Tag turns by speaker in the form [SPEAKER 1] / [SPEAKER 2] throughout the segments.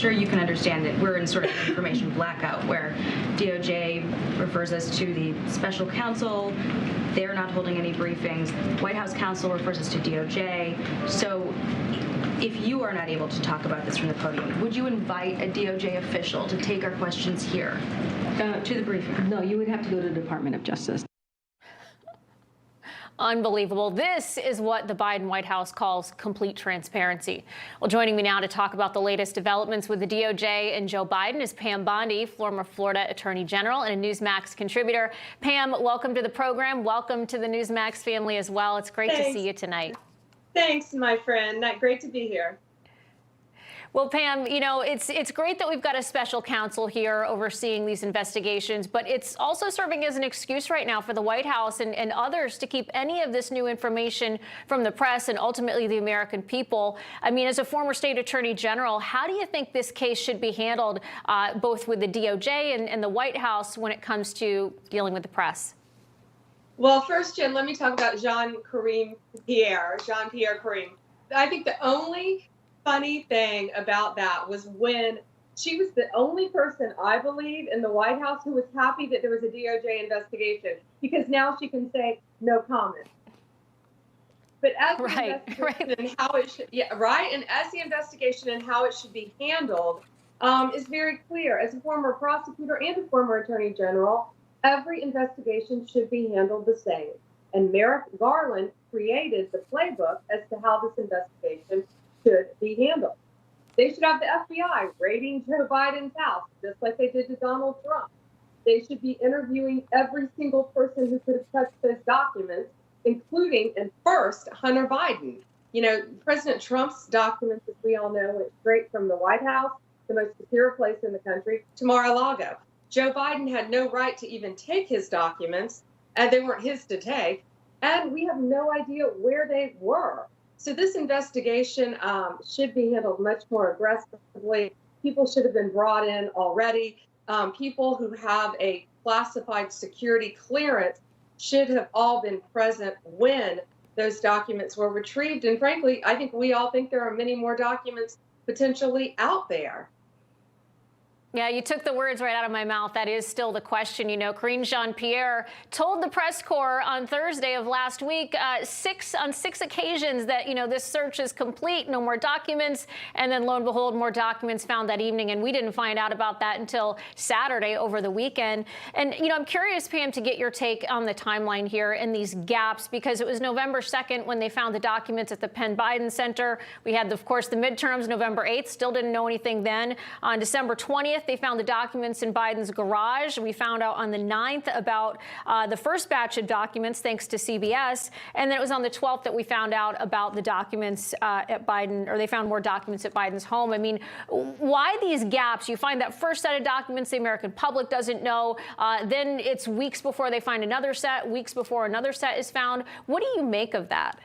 [SPEAKER 1] sure you can understand that we're in sort of information blackout where DOJ refers us to the special counsel. They're not holding any briefings. White House counsel refers us to DOJ. So if you are not able to talk about this from the podium, would you invite a DOJ official to take our questions here to the briefing?
[SPEAKER 2] No, you would have to go to the Department of Justice.
[SPEAKER 3] Unbelievable. This is what the Biden White House calls complete transparency. Well, joining me now to talk about the latest developments with the DOJ and Joe Biden is Pam Bondi, former Florida Attorney General and a Newsmax contributor. Pam, welcome to the program. Welcome to the Newsmax family as well. It's great to see you tonight.
[SPEAKER 4] Thanks, my friend. Great to be here.
[SPEAKER 3] Well, Pam, you know, it's great that we've got a special counsel here overseeing these investigations, but it's also serving as an excuse right now for the White House and others to keep any of this new information from the press and ultimately the American people. I mean, as a former state attorney general, how do you think this case should be handled, both with the DOJ and the White House when it comes to dealing with the press?
[SPEAKER 4] Well, first, Jen, let me talk about Jean-Pierre Karim. I think the only funny thing about that was when she was the only person, I believe, in the White House who was happy that there was a DOJ investigation, because now she can say no comment. But as the investigation and how it should, and as the investigation and how it should be handled is very clear. As a former prosecutor and a former attorney general, every investigation should be handled the same. And Merrick Garland created the playbook as to how this investigation should be handled. They should have the FBI raiding Joe Biden's house, just like they did to Donald Trump. They should be interviewing every single person who could have touched those documents, including, and first, Hunter Biden. You know, President Trump's documents, as we all know, went straight from the White House, the most secure place in the country, to Mar-a-Lago. Joe Biden had no right to even take his documents, and they weren't his to take, and we have no idea where they were. So this investigation should be handled much more aggressively. People should have been brought in already. People who have a classified security clearance should have all been present when those documents were retrieved. And frankly, I think we all think there are many more documents potentially out there.
[SPEAKER 3] Yeah, you took the words right out of my mouth. That is still the question. You know, Karine Jean-Pierre told the press corps on Thursday of last week, on six occasions that, you know, this search is complete, no more documents. And then lo and behold, more documents found that evening. And we didn't find out about that until Saturday over the weekend. And, you know, I'm curious, Pam, to get your take on the timeline here and these gaps, because it was November 2nd when they found the documents at the Penn Biden Center. We had, of course, the midterms November 8th, still didn't know anything then. On December 20th, they found the documents in Biden's garage. We found out on the 9th about the first batch of documents, thanks to CBS. And then it was on the 12th that we found out about the documents at Biden, or they found more documents at Biden's home. I mean, why these gaps? You find that first set of documents the American public doesn't know. Then it's weeks before they find another set, weeks before another set is found. What do you make of that?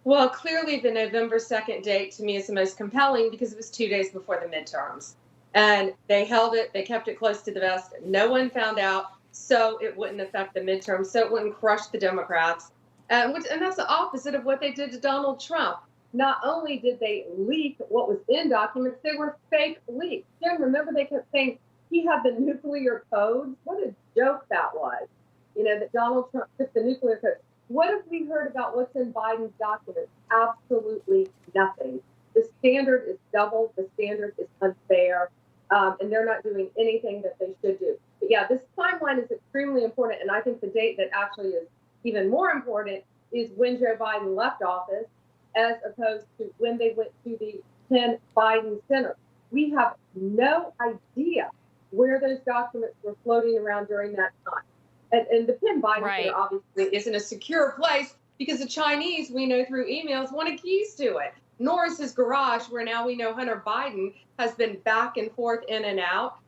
[SPEAKER 4] Well, clearly the November 2nd date to me is the most compelling because it was 2 days before the midterms. And they held it, they kept it close to the vest. No one found out, so it wouldn't affect the midterms, so it wouldn't crush the Democrats. And that's the opposite of what they did to Donald Trump. Not only did they leak what was in documents, they were fake leaks. Jim, remember they kept saying he had the nuclear codes? What a joke that was. You know, that Donald Trump took the nuclear codes. What have we heard about what's in Biden's documents? Absolutely nothing. The standard is double. The standard is unfair. And they're not doing anything that they should do. But yeah, this timeline is extremely important. And I think the date that actually is even more important is when Joe Biden left office, as opposed to when they went to the Penn Biden Center. We have no idea where those documents were floating around during that time. And the Penn Biden Center obviously isn't a secure place because the Chinese, we know through emails, wanted keys to it. Nor is his garage, where now we know Hunter Biden has been back and forth in and out.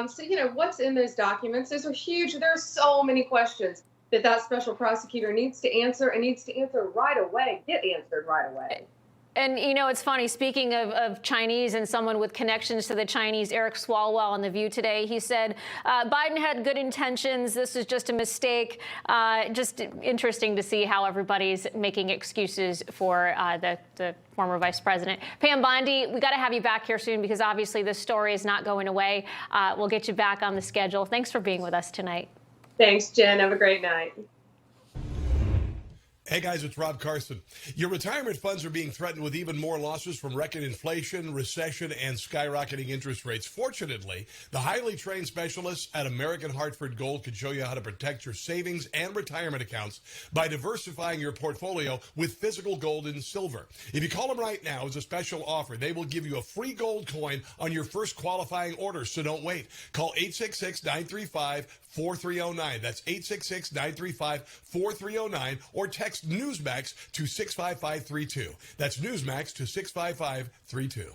[SPEAKER 4] So, you know, what's in those documents? Those are huge. There are so many questions that special prosecutor needs to answer, and needs to answer right away, get answered right away.
[SPEAKER 3] And, you know, it's funny, speaking of Chinese and someone with connections to the Chinese, Eric Swalwell on The View today, he said, Biden had good intentions. This was just a mistake. Just interesting to see how everybody's making excuses for the former vice president. Pam Bondi, we got to have you back here soon because obviously this story is not going away. We'll get you back on the schedule. Thanks for being with us tonight.
[SPEAKER 4] Thanks, Jen. Have a great night.
[SPEAKER 5] Hey guys, it's Rob Carson. Your retirement funds are being threatened with even more losses from record inflation, recession, and skyrocketing interest rates. Fortunately, the highly trained specialists at American Hartford Gold can show you how to protect your savings and retirement accounts by diversifying your portfolio with physical gold and silver. If you call them right now as a special offer, they will give you a free gold coin on your first qualifying order, so don't wait. Call 866-935-4309. That's 866-935-4309 or text Newsmax to 65532. That's Newsmax to 65532.